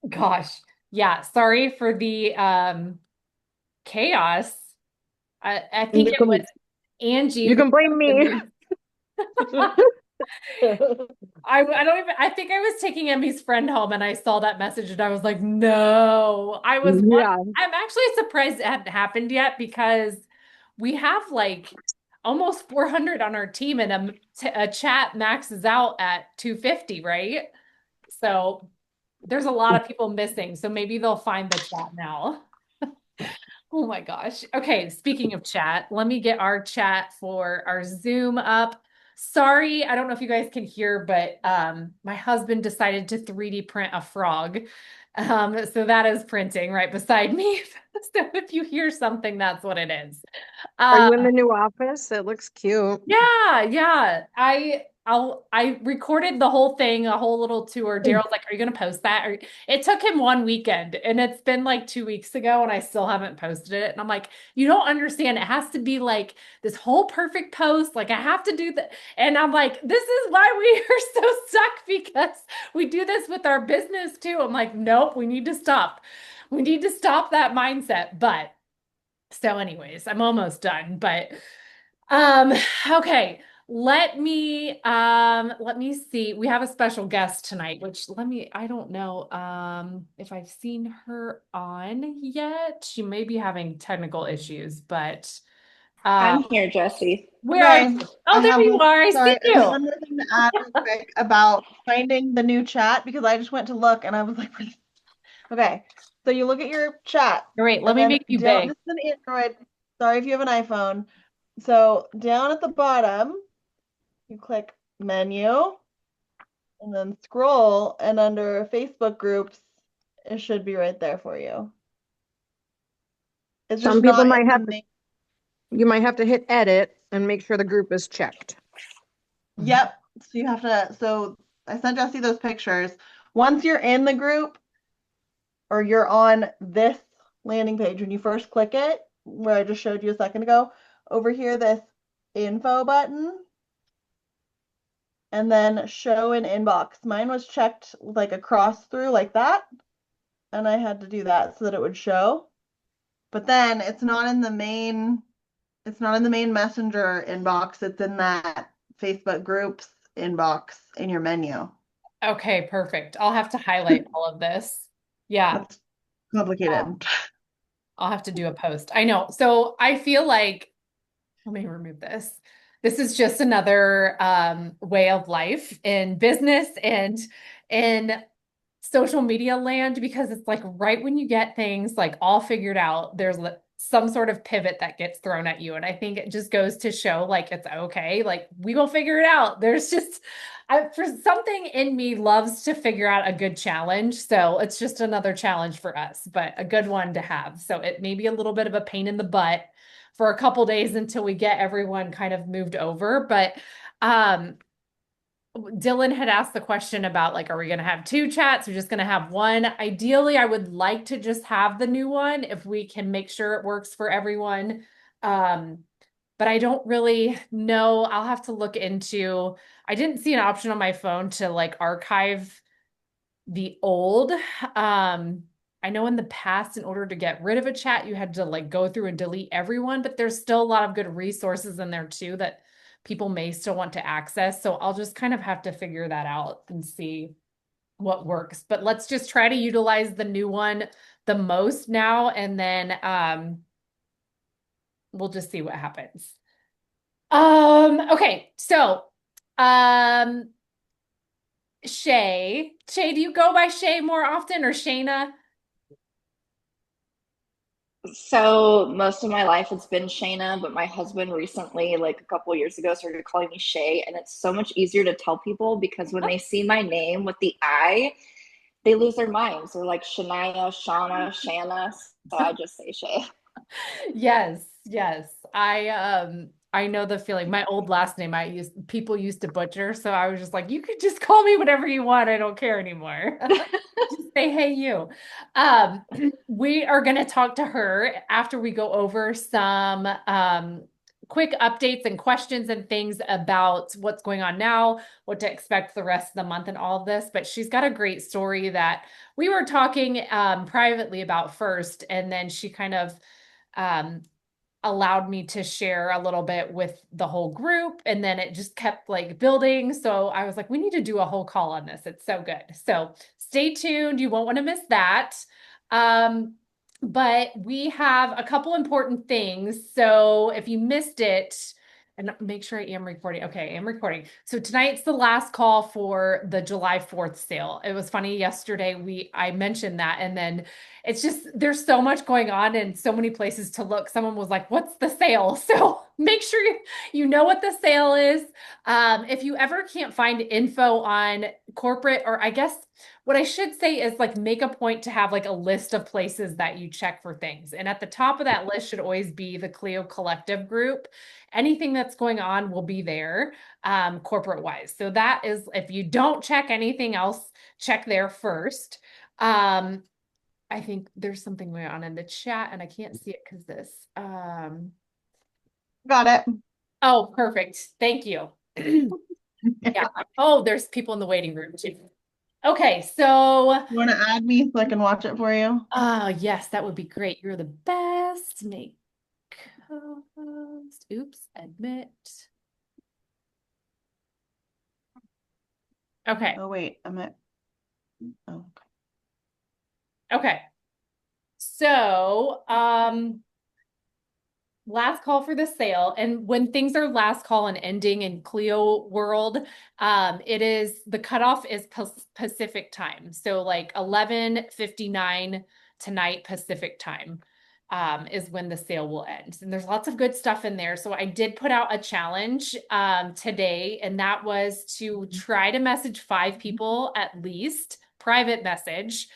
Gosh. Yeah, sorry for the chaos. I think You it was can Angie you who can blame me. texted me. I don't even I think I was taking Emmy's friend home and I saw that message and I was like, no. Yeah. I'm actually surprised it hadn't happened yet because we have like almost 400 on our team and a chat maxes out at 250, right? So there's a lot of people missing. So maybe they'll find the chat now. Oh my gosh. Okay, speaking of chat, let me get our chat for our Zoom up. Sorry, I don't know if you guys can hear, but my husband decided to 3D print a frog. So that is printing right beside me. So if you hear something, that's what it is. Are Um, you in the new office? It looks cute. yeah. I recorded the whole thing, a whole little tour. Daryl's like, "Are you gonna post that?" It took him one weekend, and it's been like 2 weeks ago, and I still haven't posted it. And I'm like, "You don't understand. It has to be like this whole perfect post. Like I have to do that." And I'm like, "This is why we are so stuck because we do this with our business too." I'm like, "Nope, we need to stop. We need to stop that mindset." But so, anyways, I'm almost done, but um, okay. Let me see. We have a special guest tonight, which I don't know if I've seen her on yet. She may be having technical issues, but uh I'm here, Jesse. where are Okay, you? I Oh, there have you are. I see sorry, I have you. one more thing to add real quick about finding the new chat because I just went to look and I was like, okay, so you look at your chat All right, let and me then make you down, big. this is an Android. Sorry if you have an iPhone. So down at the bottom, you click menu and then scroll, and under Facebook groups, it should be right there for you. It's just Some people not might in the have to, main. you might have to hit edit and make sure the group is checked. Yep. So you have to, so I sent Jesse those pictures. Once you're in the group, or you're on this landing page, when you first click it, where I just showed you a second ago, over here, this info button, and then show in inbox. Mine was checked like across through like that, and I had to do that so that it would show. But then it's not in the main messenger inbox, it's in that Facebook groups inbox in your menu. Okay, perfect. I'll have to highlight all of this. Yeah. That's complicated. I'll have to do a post. I know. So I feel like let me remove this. This is just another way of life in business and in social media land because it's like right when you get things like all figured out, there's some sort of pivot that gets thrown at you. And I think it just goes to show like it's okay. Like we will figure it out. There's just for something in me loves to figure out a good challenge. So it's just another challenge for us, but a good one to have. So it may be a little bit of a pain in the butt for a couple days until we get everyone kind of moved over. But um, Dylan had asked the question about like, are we going to have two chats? We're just going to have one. Ideally, I would like to just have the new one if we can make sure it works for everyone. Um, but I don't really know. I'll have to look into. I didn't see an option on my phone to like archive the old. I know in the past, in order to get rid of a chat, you had to like go through and delete everyone, but there's still a lot of good resources in there too that people may still want to access. So I'll just kind of have to figure that out and see what works. But let's just try to utilize the new one the most now, and then we'll just see what happens. Okay, so um Shay. Shay, do you go by Shay more often or Shayna? So most of my life it's been Shayna, but my husband recently, like a couple years ago, started calling me Shay, and it's so much easier to tell people because when they see my name with the I, they lose their minds. They're like Shania, Shauna, Shanna. So I just say Shay. Yes, yes. I know the feeling. My old last name people used to butcher, so I was just like, you could just call me whatever you want. I don't care anymore. Just say, hey, you. We are gonna talk to her after we go over some quick updates and questions and things about what's going on now, what to expect the rest of the month and all of this. But she's got a great story that we were talking privately about first, and then she kind of allowed me to share a little bit with the whole group, and then it just kept like building. So I was like, we need to do a whole call on this. It's so good. So stay tuned. You won't want to miss that. But we have a couple important things. So if you missed it, and make sure I am recording. Okay, I am recording. So tonight's the last call for the July 4th sale. It was funny yesterday, I mentioned that, and then it's just there's so much going on and so many places to look. Someone was like, "What's the sale?" So make sure you know what the sale is. If you ever can't find info on corporate, or I guess what I should say is like make a point to have like a list of places that you check for things. And at the top of that list should always be the Clio Collective group. Anything that's going on will be there corporate wise. So that is, if you don't check anything else, check there first. I think there's something going on in the chat and I can't see it because this. Got it. Oh, perfect. Thank you. Yeah. Oh, there's people in the waiting room too. Okay, so You want to add me so I can watch it for you? yes, that would be great. You're the best. Make co-host. Oops, admit. Okay. Oh wait, I'm at. Oh, Okay. So, last call for the sale. And when things are last call and ending in Clio world, it is the cutoff is Pacific time. So like 11:59 tonight Pacific time is when the sale will end. And there's lots of good stuff in there. So I did put out a challenge today, and that was to try to message 5 people at least, private message.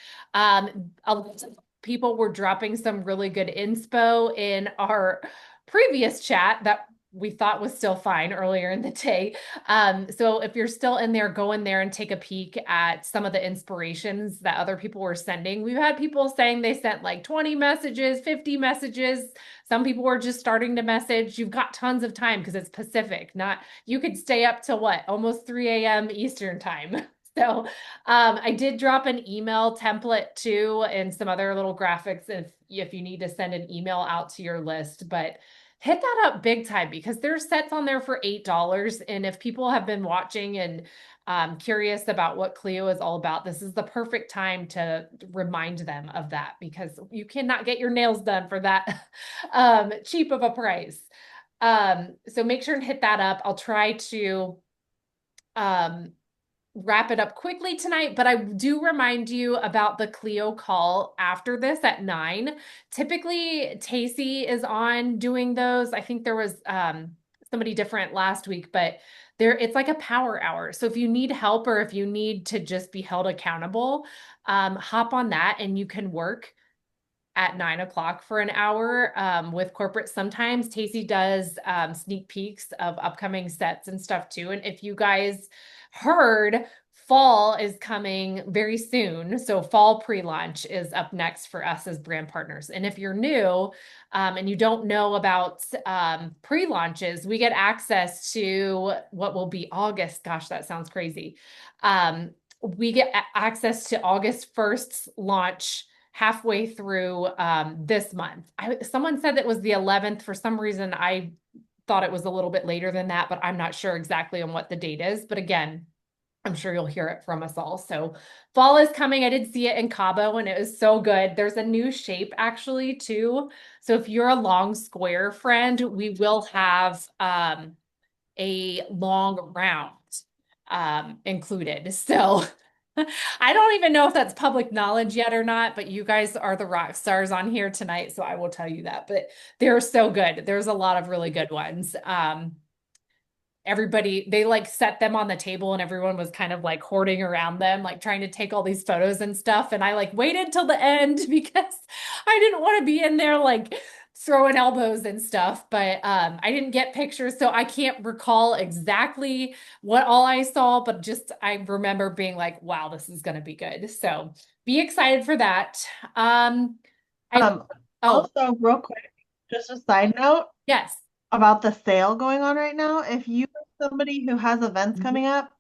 People were dropping some really good inspo in our previous chat that we thought was still fine earlier in the day. So if you're still in there, go in there and take a peek at some of the inspirations that other people were sending. We've had people saying they sent like 20 messages, 50 messages. Some people were just starting to message. You've got tons of time because it's Pacific, not, you could stay up to what, almost 3 a.m. Eastern time. So I did drop an email template too and some other little graphics if you need to send an email out to your list, but hit that up big time because there's sets on there for $8. And if people have been watching and curious about what Clio is all about, this is the perfect time to remind them of that because you cannot get your nails done for that cheap of a price. So make sure and hit that up. I'll try to wrap it up quickly tonight, but I do remind you about the Clio call after this at 9. Typically, Tacey is on doing those. I think there was somebody different last week, but it's like a power hour. So if you need help or if you need to just be held accountable, hop on that and you can work at 9 o'clock for an hour with corporate. Sometimes Tacey does sneak peeks of upcoming sets and stuff too. And if you guys heard, fall is coming very soon. So fall pre-launch is up next for us as brand partners. And if you're new and you don't know about pre-launches, we get access to what will be August. Gosh, that sounds crazy. We get access to August 1st's launch halfway through this month. Someone said that was the 11th. For some reason, I thought it was a little bit later than that, but I'm not sure exactly on what the date is. But again, I'm sure you'll hear it from us all. So fall is coming. I did see it in Cabo and it was so good. There's a new shape actually too. So if you're a long square friend, we will have a long round included. So I don't even know if that's public knowledge yet or not, but you guys are the rock stars on here tonight. So I will tell you that, but they're so good. There's a lot of really good ones. Everybody, they like set them on the table and everyone was kind of like hoarding around them, like trying to take all these photos and stuff. And I like waited till the end because I didn't want to be in there like throwing elbows and stuff, but I didn't get pictures, so I can't recall exactly what all I saw, but just I remember being like, wow, this is going to be good. So be excited for that. Also, real quick, just a side note. Yes. about the sale going on right now. If you are somebody who has events Mhm. coming up,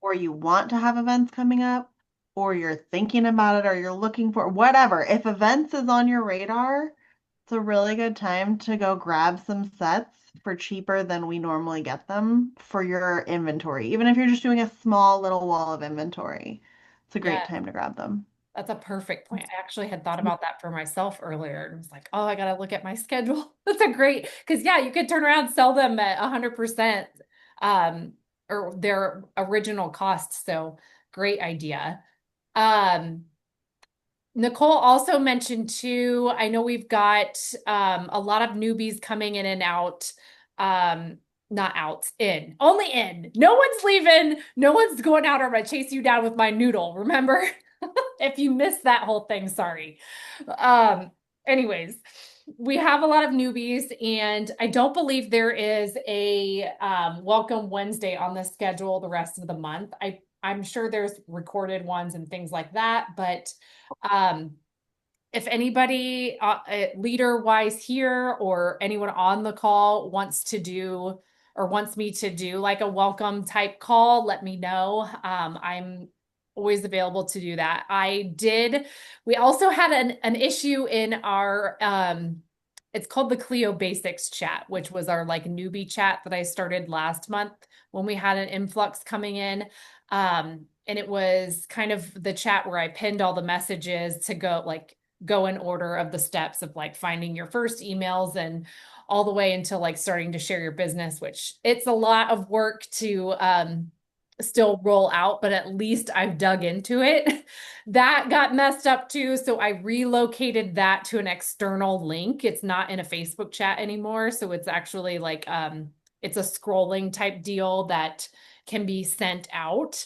or you want to have events coming up, or you're thinking about it, or you're looking for whatever, if events is on your radar, it's a really good time to go grab some sets for cheaper than we normally get them for your inventory. Even if you're just doing a small little wall of inventory, it's a great Yeah, time to grab them. that's a perfect point. I actually had thought about that for myself earlier and was like, oh, I gotta look at my schedule. That's a great, because yeah, you could turn around, sell them at 100% um or their original cost. So great idea. Um, Nicole also mentioned too, I know we've got a lot of newbies coming in and out. Not out, in, only in. No one's leaving, no one's going out, or I'm gonna chase you down with my noodle, remember? If you missed that whole thing, sorry. Um, anyways, we have a lot of newbies, and I don't believe there is a welcome Wednesday on the schedule the rest of the month. I'm sure there's recorded ones and things like that, but um, if anybody leader wise here or anyone on the call wants to do or wants me to do like a welcome type call, let me know. I'm always available to do that. We also had an issue in our it's called the Clio Basics chat, which was our like newbie chat that I started last month when we had an influx coming in. And it was kind of the chat where I pinned all the messages to go in order of the steps of like finding your first emails and all the way until like starting to share your business, which it's a lot of work to still roll out, but at least I've dug into it. That got messed up too. So I relocated that to an external link. It's not in a Facebook chat anymore. So it's actually like it's a scrolling type deal that can be sent out.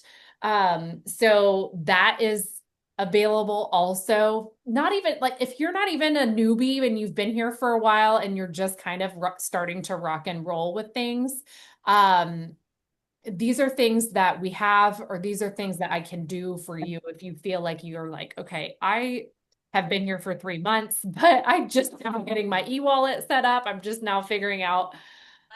So that is available also. Not even like if you're not even a newbie and you've been here for a while and you're just kind of starting to rock and roll with things, um, these are things that we have, or these are things that I can do for you if you feel like you're like, okay, I have been here for 3 months, but I just now getting my e-wallet set up. I'm just now figuring out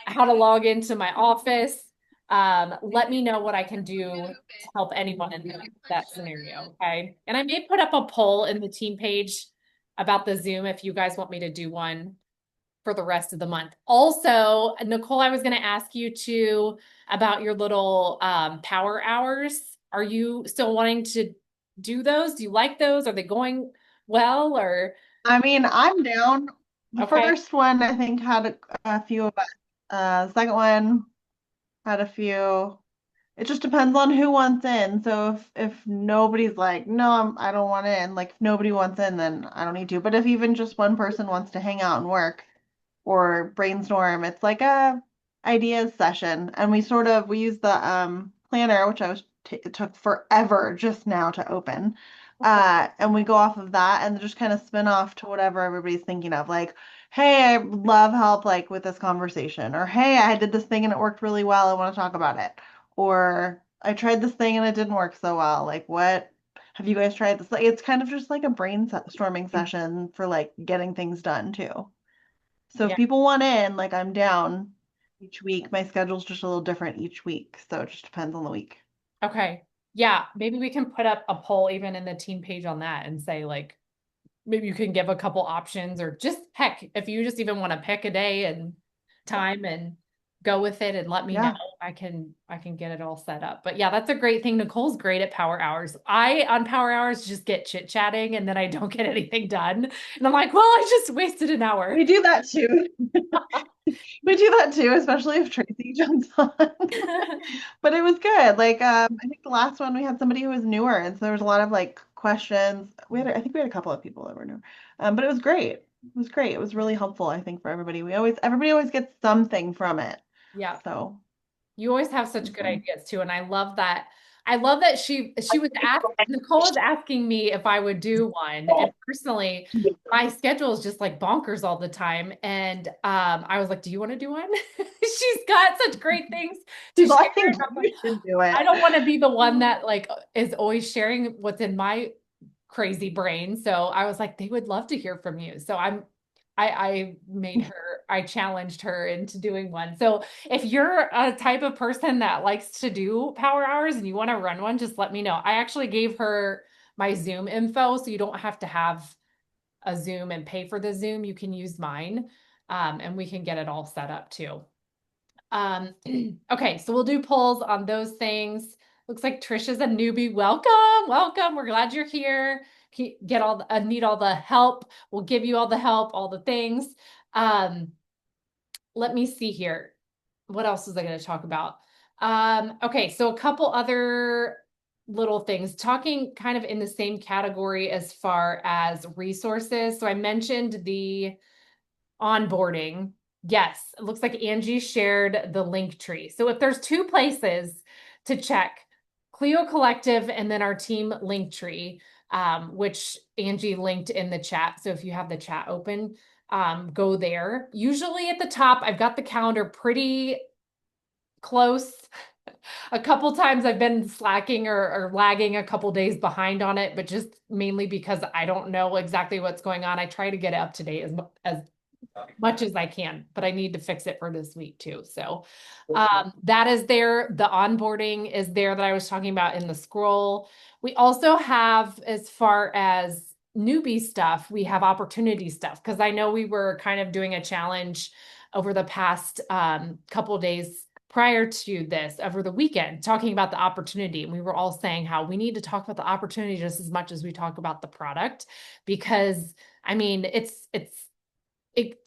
how to log into my office. Let me know what I can do to help anyone in that scenario. Okay. And I may put up a poll in the team page about the Zoom if you guys want me to do one for the rest of the month. Also, Nicole, I was going to ask you to about your little power hours. Are you still wanting to do those? Do you like those? Are they going well or I mean, I'm down. The okay? first one, I think, had a few of us. The second one had a few. It just depends on who wants in. So if nobody's like, no, I don't want in, like if nobody wants in, then I don't need to. But if even just one person wants to hang out and work or brainstorm, it's like a ideas session. And we use the planner, which it took forever just now to open. And we go off of that and just kind of spin off to whatever everybody's thinking of. Like, hey, I would love help like with this conversation, or hey, I did this thing and it worked really well. I want to talk about it. Or I tried this thing and it didn't work so well. Like, what have you guys tried this? Like, it's kind of just like a brainstorming session for like getting things done too. So if Yeah. people want in, like I'm down each week. My schedule's just a little different each week, so it just depends on the week. Okay. Yeah, maybe we can put up a poll even in the team page on that and say like maybe you can give a couple options or just heck, if you just even want to pick a day and time and go with it and let me know. Yeah. I can get it all set up. But yeah, that's a great thing. Nicole's great at power hours. I on power hours just get chit-chatting and then I don't get anything done. And I'm like, well, I just wasted an hour. We do that too. We do that too, especially if Tracy jumps on. But it was good. Like, I think the last one we had somebody who was newer, and so there was a lot of like questions. I think we had a couple of people that were new, but it was great. It was great. It was really helpful, I think, for everybody. Everybody always gets something from it. Yeah. So You always have it such was good fun. ideas too. And I love that. I love that she was asked, Nicole was asking me if I would do one. And personally, my schedule is just like bonkers all the time. And I was like, do you want to do one? She's got such great things to People, share. I think And I'm like, you should do it. I don't want to be the one that like is always sharing what's in my crazy brain. So I was like, they would love to hear from you. So I challenged her into doing one. So if you're a type of person that likes to do power hours and you want to run one, just let me know. I actually gave her my Zoom info, so you don't have to have a Zoom and pay for the Zoom. You can use mine, and we can get it all set up too. Okay, so we'll do polls on those things. Looks like Trisha's a newbie. Welcome, welcome. We're glad you're here. Get all the, need all the help. We'll give you all the help, all the things. Let me see here. What else was I going to talk about? Okay, so a couple other little things, talking kind of in the same category as far as resources. So I mentioned the onboarding. Yes, it looks like Angie shared the link tree. So if there's two places to check, Clio Collective and then our team link tree, which Angie linked in the chat. So if you have the chat open, go there. Usually at the top, I've got the calendar pretty close. A couple times I've been slacking or lagging a couple days behind on it, but just mainly because I don't know exactly what's going on. I try to get it up to date as much as I can, but I need to fix it for this week too. So that is there. The onboarding is there that I was talking about in the scroll. We also have, as far as newbie stuff, we have opportunity stuff, because I know we were kind of doing a challenge over the past couple days prior to this, over the weekend, talking about the opportunity. And we were all saying how we need to talk about the opportunity just as much as we talk about the product, because I mean, it's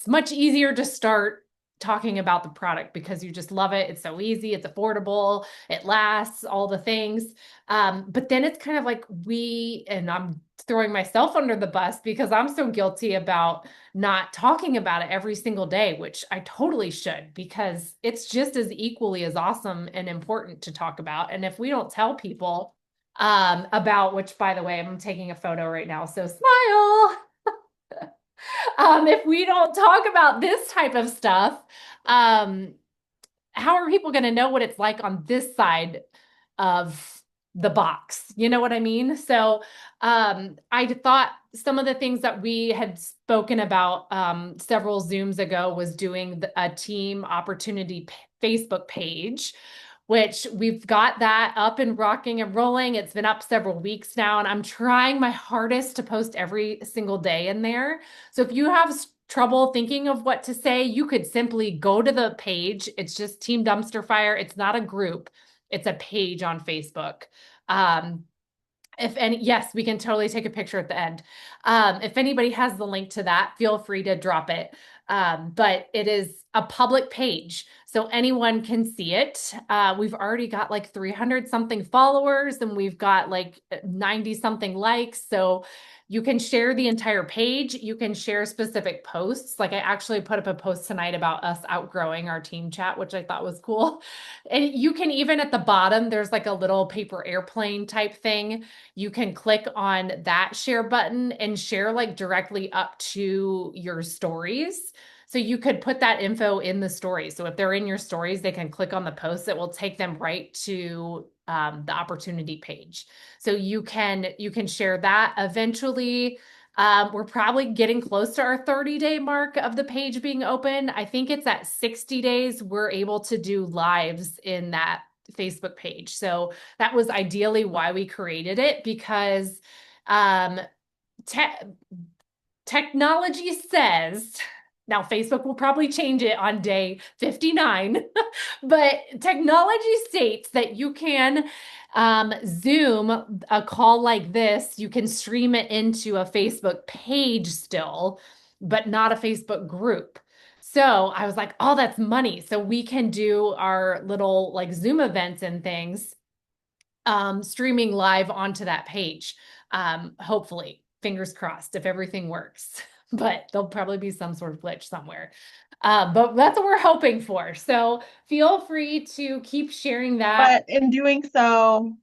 much easier to start talking about the product because you just love it. It's so easy. It's affordable. It lasts, all the things. But then it's kind of like and I'm throwing myself under the bus because I'm so guilty about not talking about it every single day, which I totally should, because it's just as equally as awesome and important to talk about. And if we don't tell people about, which by the way, I'm taking a photo right now, so smile. If we don't talk about this type of stuff, how are people going to know what it's like on this side of the box? You know what I mean? So I thought some of the things that we had spoken about several Zooms ago was doing a team opportunity Facebook page, which we've got that up and rocking and rolling. It's been up several weeks now, and I'm trying my hardest to post every single day in there. So if you have trouble thinking of what to say, you could simply go to the page. It's just Team Dumpster Fire. It's not a group. It's a page on Facebook. Yes, we can totally take a picture at the end. If anybody has the link to that, feel free to drop it. But it is a public page, so anyone can see it. We've already got like 300 something followers, and we've got like 90 something likes. So you can share the entire page. You can share specific posts. Like I actually put up a post tonight about us outgrowing our team chat, which I thought was cool. And you can even at the bottom, there's like a little paper airplane type thing. You can click on that share button and share like directly up to your stories. So you could put that info in the stories. So if they're in your stories, they can click on the post. It will take them right to the opportunity page. So you can share that. Eventually, we're probably getting close to our 30-day mark of the page being open. I think it's at 60 days. We're able to do lives in that Facebook page. So that was ideally why we created it, because technology says, now Facebook will probably change it on day 59, but technology states that you can Zoom a call like this. You can stream it into a Facebook page still, but not a Facebook group. So I was like, oh, that's money. So we can do our little like Zoom events and things streaming live onto that page. Hopefully, fingers crossed, if everything works. But there'll probably be some sort of glitch somewhere. But that's what we're hoping for. So feel free to keep sharing that. But in doing so,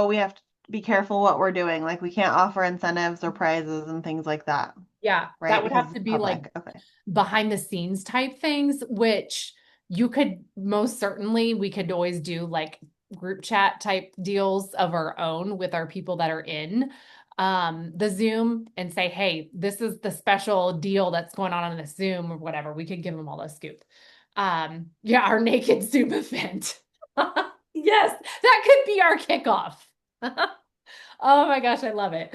we have to be careful what we're doing. Like we can't offer incentives or prizes and things like that. Yeah, Right? that would Because have to it's be like public. Okay. behind the scenes type things, which you could most certainly, we could always do like group chat type deals of our own with our people that are in. the Zoom and say, hey, this is the special deal that's going on the Zoom or whatever. We could give them all a scoop. Yeah, our naked Zoom event. Yes, that could be our kickoff. Oh my gosh, I love it.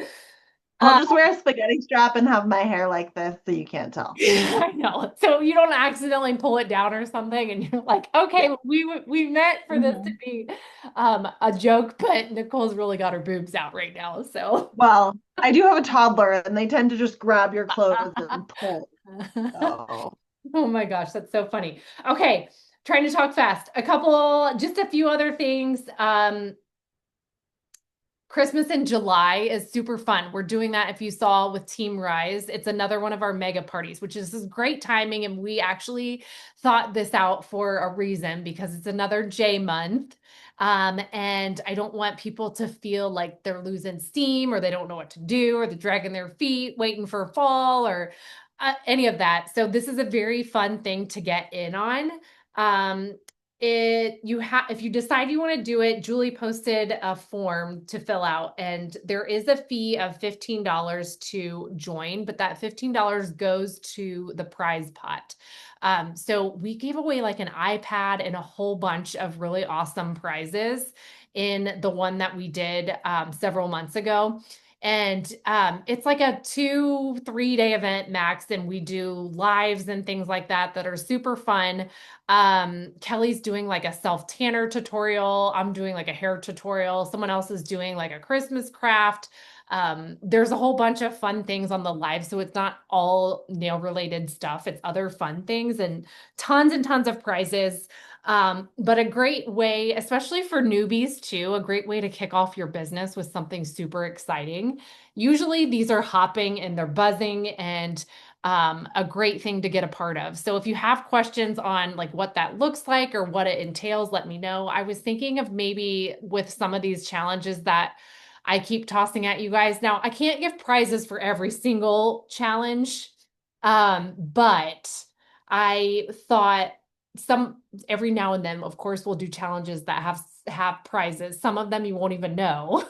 I'll just wear a spaghetti strap and have my hair like this so you can't tell. I know. So you don't accidentally pull it down or something and you're like, okay, we meant for this to be a joke, but Nicole's really got her boobs out right now. So Well, I do have a toddler and they tend to just grab your clothes and pull. So. Oh my gosh, that's so funny. Okay, trying to talk fast. Just a few other things. Christmas in July is super fun. We're doing that if you saw with Team Rise. It's another one of our mega parties, which is great timing. And we actually thought this out for a reason because it's another J month. And I don't want people to feel like they're losing steam or they don't know what to do or they're dragging their feet waiting for fall or any of that. So this is a very fun thing to get in on. If you decide you want to do it, Julie posted a form to fill out and there is a fee of $15 to join, but that $15 goes to the prize pot. So we gave away like an iPad and a whole bunch of really awesome prizes in the one that we did several months ago. And it's like a 2-3 day event max, and we do lives and things like that that are super fun. Kelly's doing like a self tanner tutorial. I'm doing like a hair tutorial. Someone else is doing like a Christmas craft. There's a whole bunch of fun things on the live. So it's not all nail related stuff. It's other fun things and tons of prizes. But a great way, especially for newbies too, a great way to kick off your business with something super exciting. Usually these are hopping and they're buzzing and a great thing to get a part of. So if you have questions on like what that looks like or what it entails, let me know. I was thinking of maybe with some of these challenges that I keep tossing at you guys. Now, I can't give prizes for every single challenge, but I thought every now and then, of course, we'll do challenges that have prizes. Some of them you won't even know.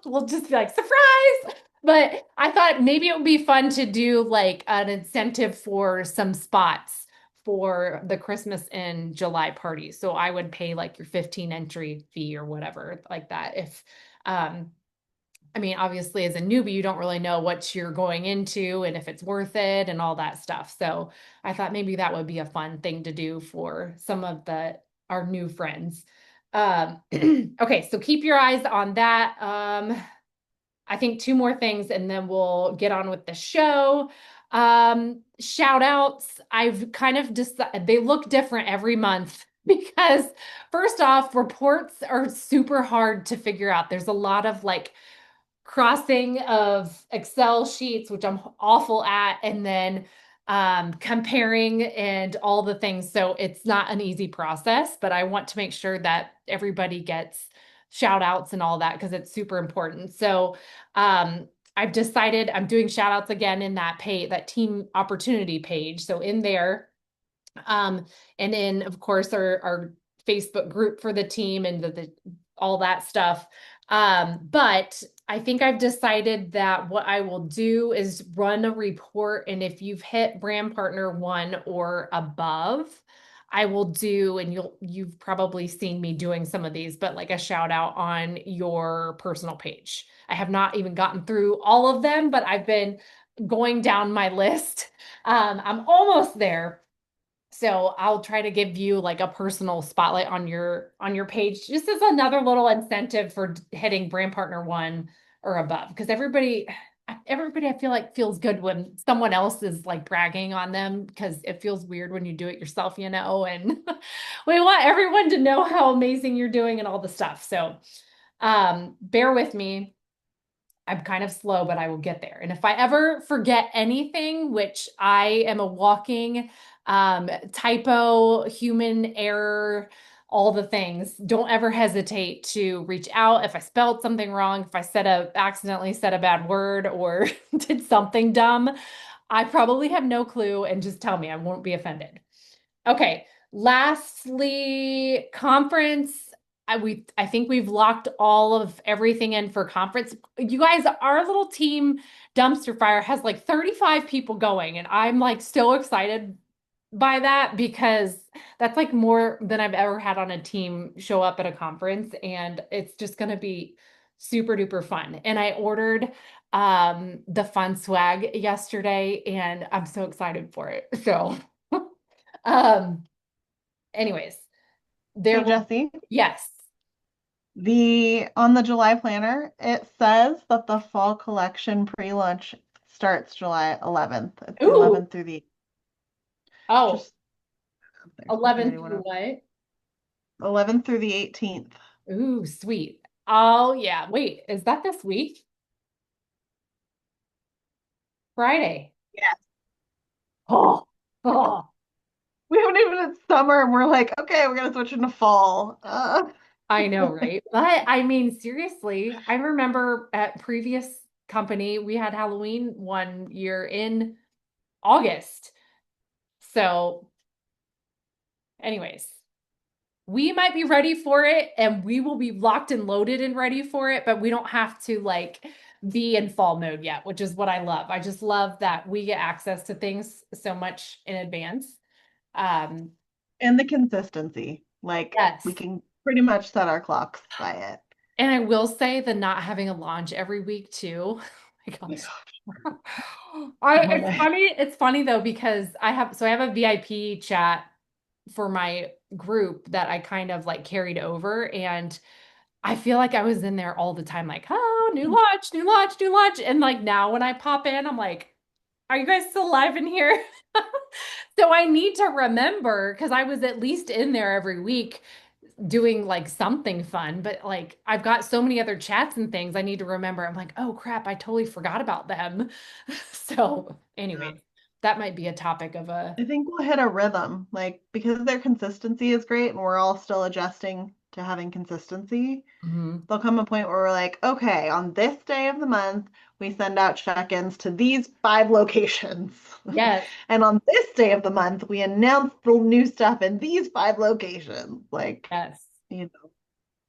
We'll just be like, surprise. But I thought maybe it would be fun to do like an incentive for some spots for the Christmas in July party. So I would pay like your 15 entry fee or whatever like that. I mean, obviously, as a newbie, you don't really know what you're going into and if it's worth it and all that stuff. So I thought maybe that would be a fun thing to do for some of our new friends. Okay, so keep your eyes on that. I think 2 more things and then we'll get on with the show. Shout outs. I've kind of decided they look different every month because first off, reports are super hard to figure out. There's a lot of like crossing of Excel sheets, which I'm awful at, and then comparing and all the things. So it's not an easy process, but I want to make sure that everybody gets shout outs and all that because it's super important. So I've decided I'm doing shout outs again in that team opportunity page. So in there, and in, of course, our Facebook group for the team and all that stuff. But I think I've decided that what I will do is run a report. And if you've hit brand partner 1 or above, I will do, and you've probably seen me doing some of these, but like a shout out on your personal page. I have not even gotten through all of them, but I've been going down my list. I'm almost there. So I'll try to give you like a personal spotlight on your page, just as another little incentive for hitting brand partner 1 or above. Because everybody I feel like feels good when someone else is like bragging on them because it feels weird when you do it yourself, and we want everyone to know how amazing you're doing and all the stuff. So bear with me. I'm kind of slow, but I will get there. And if I ever forget anything, which I am a walking typo, human error, all the things, don't ever hesitate to reach out. If I spelled something wrong, if I accidentally said a bad word or did something dumb, I probably have no clue, and just tell me, I won't be offended. Okay. Lastly, conference. I think we've locked all of everything in for conference. You guys, our little team dumpster fire has like 35 people going, and I'm like so excited by that because that's like more than I've ever had on a team show up at a conference, and it's just going to be super duper fun. And I ordered the fun swag yesterday, and I'm so excited for it. So um anyways, there Hey, will, Jesse, yes. on the July planner, it says that the fall collection pre-launch starts July 11th. It's the Ooh. 11th through the Oh, just there, in case 11 anybody through what? 11th through the 18th. Ooh, sweet. Oh, yeah. Wait, is that this week? Friday. Yes. Oh, oh, We haven't even hit summer and we're like, okay, we're gonna switch into fall. I know, right? But I mean, seriously, I remember at previous company, we had Halloween one year in August. So, anyways, we might be ready for it and we will be locked and loaded and ready for it, but we don't have to like be in fall mode yet, which is what I love. I just love that we get access to things so much in advance. Um, And the consistency. Like we yes. can pretty much set our clocks by it. And I will say the not having a launch every week too. Oh my gosh. Oh It's my. funny. It's funny though, because I have a VIP chat for my group that I kind of like carried over, and I feel like I was in there all the time, like, oh, new launch, new launch, new launch. And like now when I pop in, I'm like, are you guys still live in here? So I need to remember because I was at least in there every week doing like something fun, but like I've got so many other chats and things I need to remember. I'm like, oh crap, I totally forgot about them. So, Yeah. anyways, that might be a topic of a I think we'll hit a rhythm, like because their consistency is great and we're all still adjusting to having consistency. Mhm. There'll come a point where we're like, okay, on this day of the month, we send out check-ins to these 5 locations. Yes, And on this day of the month, we announce the new stuff in these 5 locations. Like, yes. you know,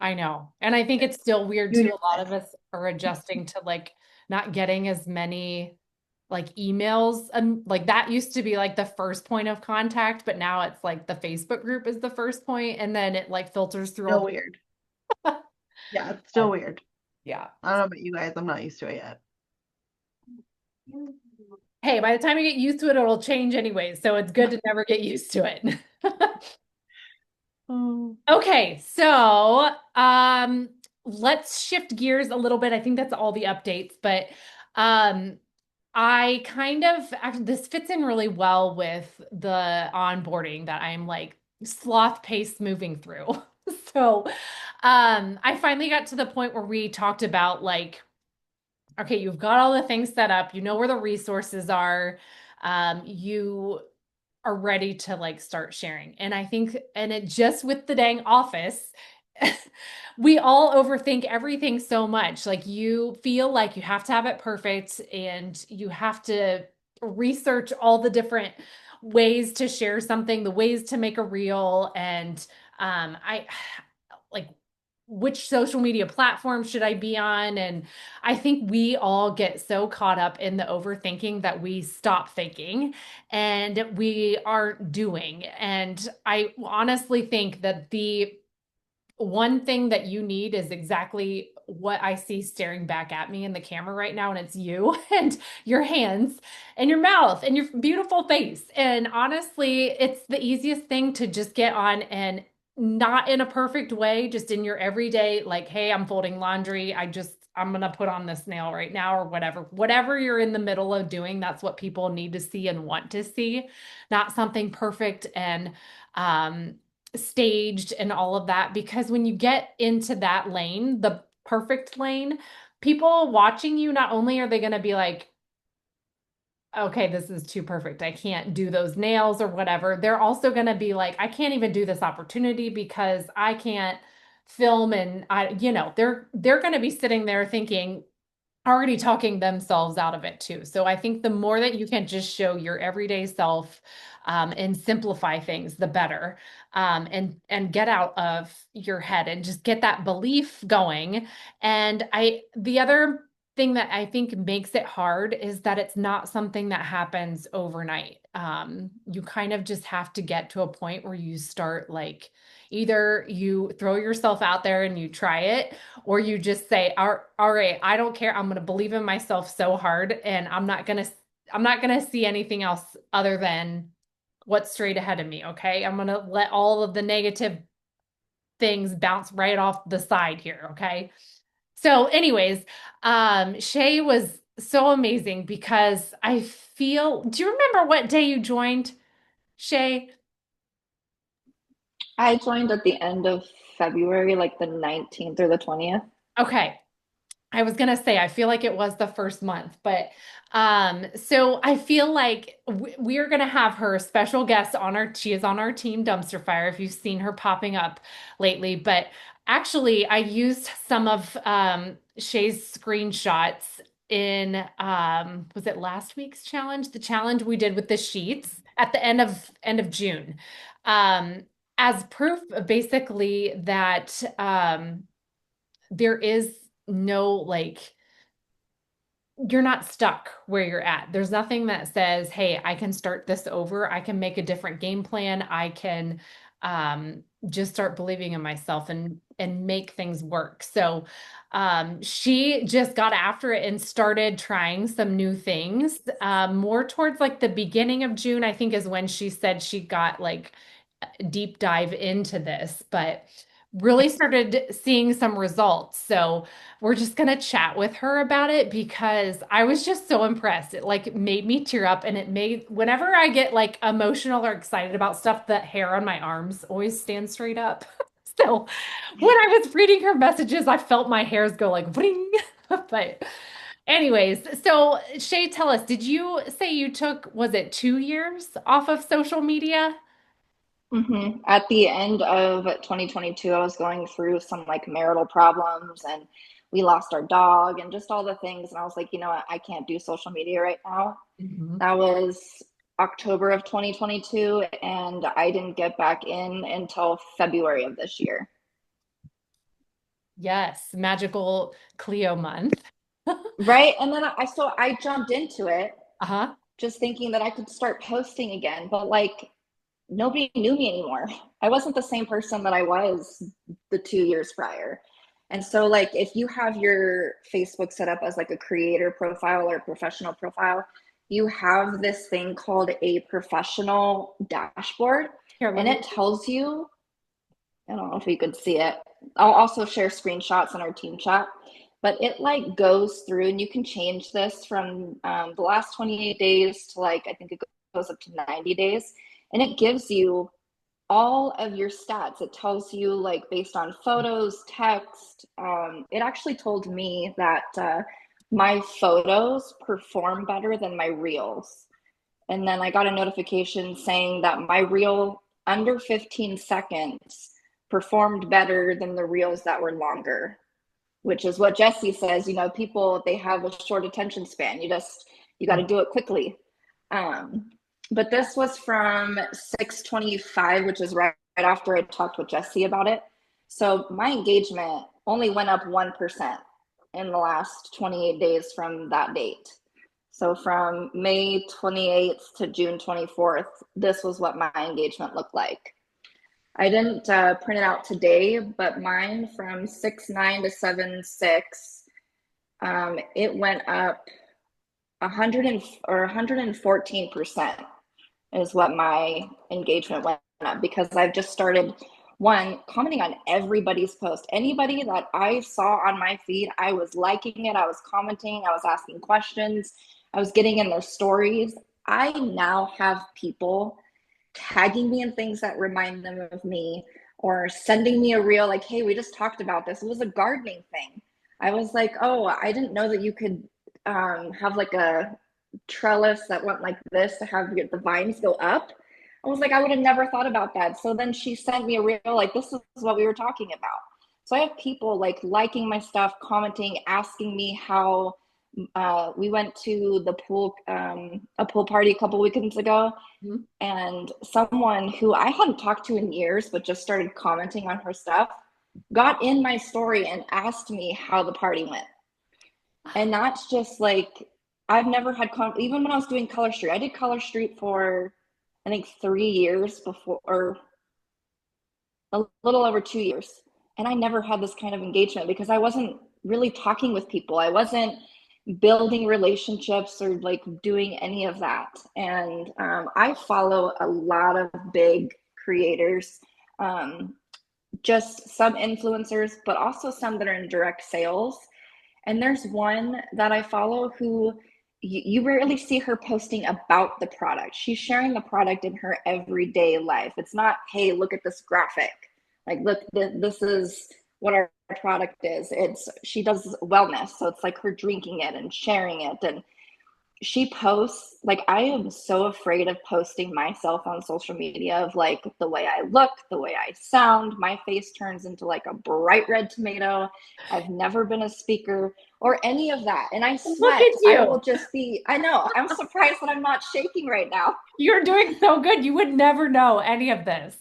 I know. And I think it's still weird do too. your A lot thing. of us are adjusting to like not getting as many like emails, and like that used to be like the first point of contact, but now it's like the Facebook group is the first point, and then it like filters through all Still the weird. Yeah, it's still weird. yeah. I don't know about you guys. I'm not used to it yet. Hey, by the time you get used to it, it'll change anyways. So it's good to never get used to it. Oh. Okay, so let's shift gears a little bit. I think that's all the updates, but um I kind of actually this fits in really well with the onboarding that I'm like sloth pace moving through. So I finally got to the point where we talked about like, okay, you've got all the things set up, you know where the resources are, you are ready to like start sharing. And I think, and it just with the dang office, we all overthink everything so much. Like you feel like you have to have it perfect and you have to research all the different ways to share something, the ways to make a reel. And I like, which social media platform should I be on? And I think we all get so caught up in the overthinking that we stop thinking and we aren't doing. And I honestly think that the one thing that you need is exactly what I see staring back at me in the camera right now, and it's you and your hands and your mouth and your beautiful face. And honestly, it's the easiest thing to just get on and not in a perfect way, just in your everyday, like, hey, I'm folding laundry. I'm gonna put on this nail right now, or whatever. Whatever you're in the middle of doing, that's what people need to see and want to see, not something perfect and staged and all of that, because when you get into that lane, the perfect lane, people watching you, not only are they going to be like, okay, this is too perfect, I can't do those nails or whatever, they're also going to be like, I can't even do this opportunity because I can't film. And they're going to be sitting there thinking, already talking themselves out of it too. So I think the more that you can just show your everyday self and simplify things, the better. And get out of your head and just get that belief going. And the other thing that I think makes it hard is that it's not something that happens overnight. You kind of just have to get to a point where you start like either you throw yourself out there and you try it, or you just say, all right, I don't care. I'm going to believe in myself so hard and I'm not going to see anything else other than what's straight ahead of me. Okay. I'm going to let all of the negative things bounce right off the side here. Okay. So anyways, Shay was so amazing because do you remember what day you joined, Shay? I joined at the end of February, like the 19th or the 20th. Okay. I was gonna say, I feel like it was the first month, but so I feel like we are gonna have her special guest she is on our team Dumpster Fire if you've seen her popping up lately. But actually, I used some of Shay's screenshots in was it last week's challenge? The challenge we did with the sheets at the end of June. Um, as proof basically that there is no like you're not stuck where you're at. There's nothing that says, "Hey, I can start this over. I can make a different game plan. I can just start believing in myself and make things work." So, she just got after it and started trying some new things. More towards like the beginning of June, I think is when she said she got like a deep dive into this, but really started seeing some results. So we're just going to chat with her about it because I was just so impressed. It like made me tear up and it made whenever I get like emotional or excited about stuff, the hair on my arms always stands straight up. So when I was reading her messages, I felt my hairs go like bling. But anyways, so Shay, tell us, did you say you took, was it 2 years off of social media? At the end of 2022, I was going through some like marital problems and we lost our dog and just all the things. And I was like, you know what? I can't do social media right now. Mhm. That was October of 2022, and I didn't get back in until February of this year. Yes, magical Cleo month. Right? And then I jumped into it Uh-huh. just thinking that I could start posting again, but like nobody knew me anymore. I wasn't the same person that I was the 2 years prior. And so, like, if you have your Facebook set up as like a creator profile or a professional profile, you have this thing called a professional dashboard, Here, let and me. it tells you, I don't know if you could see it. I'll also share screenshots in our team chat, but it like goes through and you can change this from the last 28 days to like, I think it goes up to 90 days. And it gives you all of your stats. It tells you like based on photos, text. It actually told me that my photos perform better than my reels. And then I got a notification saying that my reel under 15 seconds performed better than the reels that were longer, which is what Jesse says. You know, people, they have a short attention span. You got to do it quickly. Um, but this was from 625, which is right after I talked with Jesse about it. So my engagement only went up 1% in the last 28 days from that date. So from May 28th to June 24th, this was what my engagement looked like. I didn't print it out today, but mine from 6/9 to 7/6, it went up 114% is what my engagement went up because I've just started commenting on everybody's post. Anybody that I saw on my feed, I was liking it, I was commenting, I was asking questions, I was getting in their stories. I now have people tagging me in things that remind them of me or sending me a reel like, hey, we just talked about this. It was a gardening thing. I was like, oh, I didn't know that you could have like a trellis that went like this to have the vines go up. I was like, I would have never thought about that. So then she sent me a reel like, this is what we were talking about. So I have people like liking my stuff, commenting, asking me how We went to the pool, a pool party a couple weekends ago, Mhm. and someone who I hadn't talked to in years, but just started commenting on her stuff, got in my story and asked me how the party went. And that's just like, I've never had, even when I was doing Color Street, I did Color Street for, I think, 3 years before, or a little over 2 years. And I never had this kind of engagement because I wasn't really talking with people. I wasn't building relationships or like doing any of that. And I follow a lot of big creators, just some influencers, but also some that are in direct sales. And there's one that I follow who you rarely see her posting about the product. She's sharing the product in her everyday life. It's not, hey, look at this graphic. Like, look, this is what our product is. It's, she does wellness. So it's like her drinking it and sharing it. And she posts, like, I am so afraid of posting myself on social media, of like the way I look, the way I sound. My face turns into like a bright red tomato. I've never been a speaker or any of that. And I Look sweat. at I you. will just be, I know, I'm surprised that I'm not shaking right now. You're doing so good. You would never know any of this.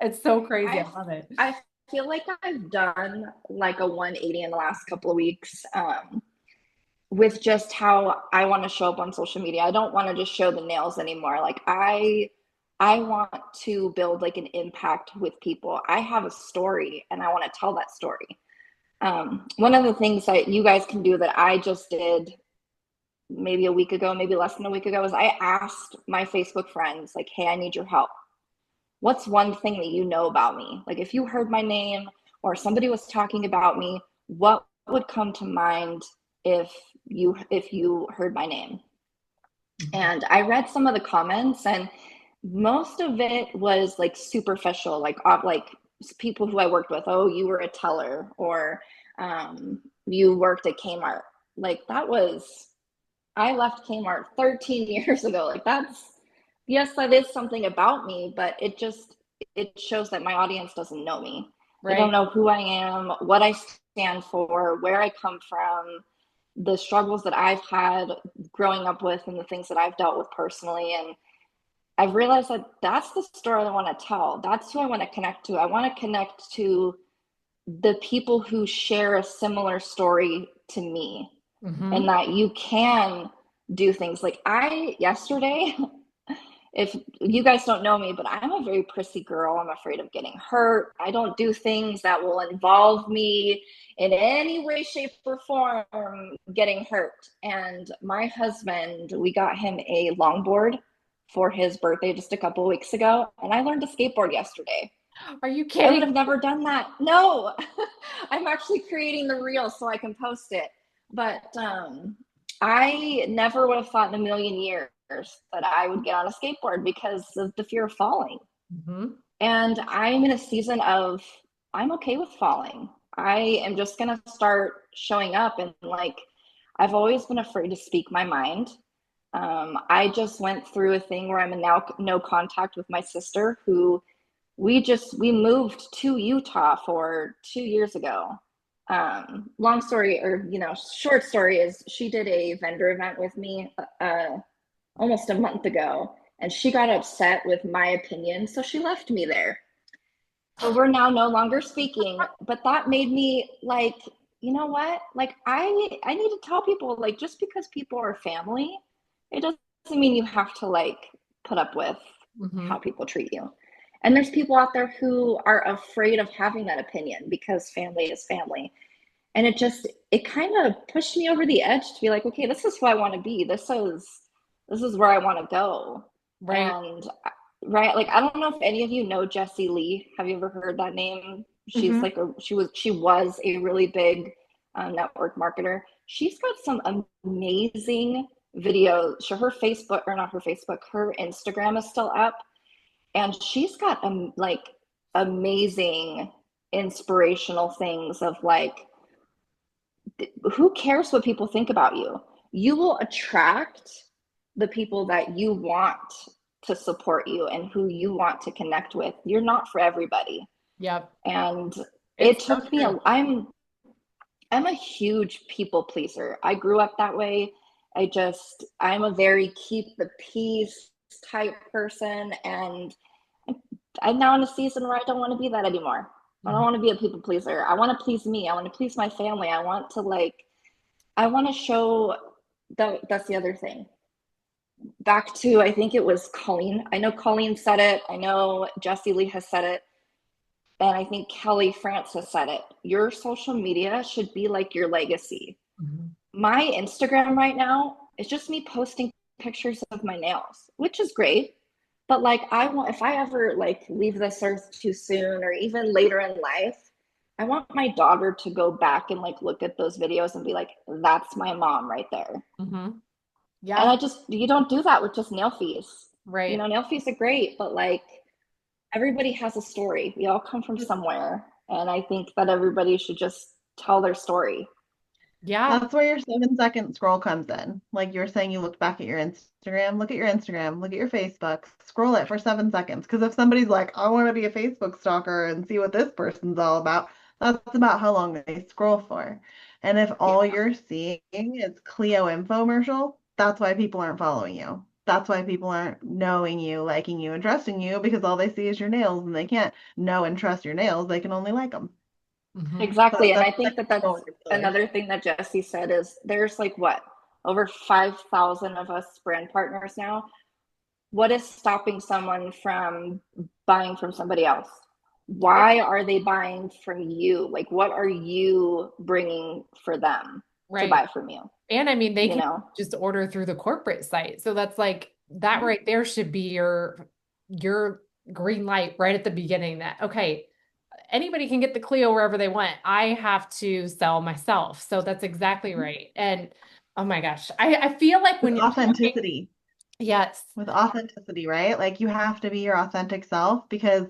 It's so crazy. I I love it. I feel like I've done like a 180 in the last couple of weeks. With just how I want to show up on social media. I don't want to just show the nails anymore. Like, I want to build like an impact with people. I have a story and I want to tell that story. One of the things that you guys can do that I just did maybe a week ago, maybe less than a week ago, is I asked my Facebook friends, like, hey, I need your help. What's one thing that you know about me? Like, if you heard my name or somebody was talking about me, what would come to mind if you heard my name? And I read some of the comments, and most of it was like superficial, like people who I worked with. Oh, you were a teller, or you worked at Kmart. Like, that was, I left Kmart 13 years ago. Like, that's, yes, that is something about me, but it shows that my audience doesn't know me. They don't Right. know who I am, what I stand for, where I come from, the struggles that I've had growing up with, and the things that I've dealt with personally. And I've realized that that's the story I want to tell. That's who I want to connect to. I want to connect to the people who share a similar story to me, and Hmm. that you can do things. Like, I yesterday, if you guys don't know me, but I'm a very prissy girl. I'm afraid of getting hurt. I don't do things that will involve me in any way, shape, or form getting hurt. And my husband, we got him a longboard for his birthday just a couple of weeks ago, and I learned to skateboard yesterday. Are you I would kidding? have never done that. No, I'm actually creating the reel so I can post it. But I never would have thought in a million years that I would get on a skateboard because of the fear of falling. Hmm. And I'm in a season of, I'm okay with falling. I am just going to start showing up. And like, I've always been afraid to speak my mind. I just went through a thing where I'm in now no contact with my sister, who we moved to Utah for 2 years ago. Long story, or short story is, she did a vendor event with me almost a month ago, and she got upset with my opinion, so she left me there. So we're now no longer speaking. But that made me like, you know what? Like, I need to tell people, like, just because people are family, it doesn't mean you have to like put up with Hmm. how people treat you. And there's people out there who are afraid of having that opinion because family is family. And it kind of pushed me over the edge to be like, okay, this is who I want to be. This is where I want to go. Right. And right, like, I don't know if any of you know Jessie Lee. Have you ever heard that name? She's Hmm. like she was a really big network marketer. She's got some amazing videos. So her Facebook, or not her Facebook, her Instagram is still up, and she's got like amazing inspirational things of like, who cares what people think about you? You will attract the people that you want to support you and who you want to connect with. You're not for everybody. Yep. And it It's so took me true. I'm a huge people pleaser. I grew up that way. I'm a very keep the peace type person. And I'm now in a season where I don't want to be that anymore. I don't Mhm. want to be a people pleaser. I want to please me. I want to please my family. I want to show that's the other thing. Back to, I think it was Colleen. I know Colleen said it. I know Jesse Lee has said it. And I think Kelly France has said it. Your social media should be like your legacy. Mhm. My Instagram right now is just me posting pictures of my nails, which is great. But like I want if I ever like leave this earth too soon or even later in life, I want my daughter to go back and like look at those videos and be like, that's my mom right there. Mhm. And Yeah, you don't do that with just nail fees. You right. know, nail fees are great, but like everybody has a story. We all come from Just- somewhere. And I think that everybody should just tell their story. Yeah. That's where your 7 second scroll comes in. Like you were saying, you looked back at your Instagram, look at your Instagram, look at your Facebook, scroll it for 7 seconds. Because if somebody's like, I want to be a Facebook stalker and see what this person's all about, that's about how long they scroll for. And if Yeah. all you're seeing is Clio infomercial, that's why people aren't following you. That's why people aren't knowing you, liking you, and trusting you because all they see is your nails and they can't know and trust your nails. They can only like them. Mhm. Exactly. And I That's think that going that's with your pillars. another thing that Jesse said is there's like what, over 5,000 of us brand partners now. What is stopping someone from buying from somebody else? Why are they buying from you? Like, what are you bringing for them to Right. buy from you? And I mean, they You can know? just order through the corporate site. So that's like that right there should be your green light right at the beginning that okay, anybody can get the Clio wherever they want. I have to sell myself. So that's exactly right. And oh my gosh, I feel like With when you're talking, authenticity. yes. With authenticity, right? Like you have to be your authentic self because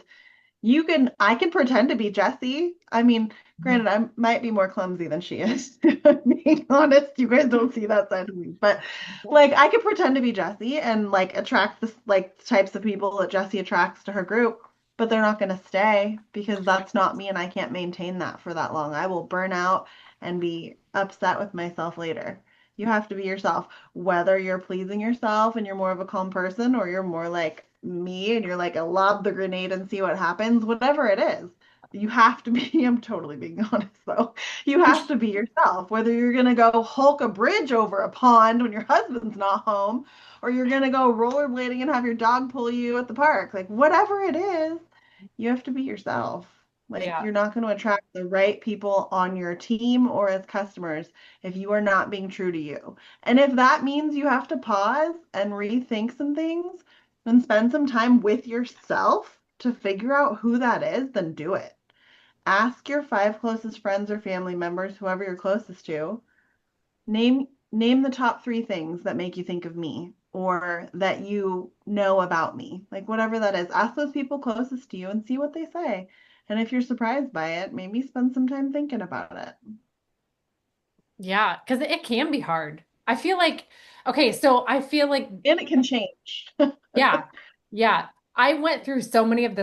I can pretend to be Jessie. I mean, Mhm. granted, I might be more clumsy than she is. Being honest, you guys don't see that side of me, but like I could pretend to be Jessie and like attract the like types of people that Jessie attracts to her group, but they're not going to stay because that's not me and I can't maintain that for that long. I will burn out and be upset with myself later. You have to be yourself, whether you're pleasing yourself and you're more of a calm person or you're more like me and you're like a lob the grenade and see what happens, whatever it is. You have to be, I'm totally being honest though. You have to be yourself, whether you're going to go hulk a bridge over a pond when your husband's not home, or you're going to go rollerblading and have your dog pull you at the park. Like, whatever it is, you have to be yourself. Like, Yeah. you're not going to attract the right people on your team or as customers if you are not being true to you. And if that means you have to pause and rethink some things and spend some time with yourself to figure out who that is, then do it. Ask your 5 closest friends or family members, whoever you're closest to, name the top 3 things that make you think of me or that you know about me. Like whatever that is. Ask those people closest to you and see what they say. And if you're surprised by it, maybe spend some time thinking about it. Yeah, because it can be hard. I feel like, okay, so I feel like, And it can change. yeah, yeah. I went through so many of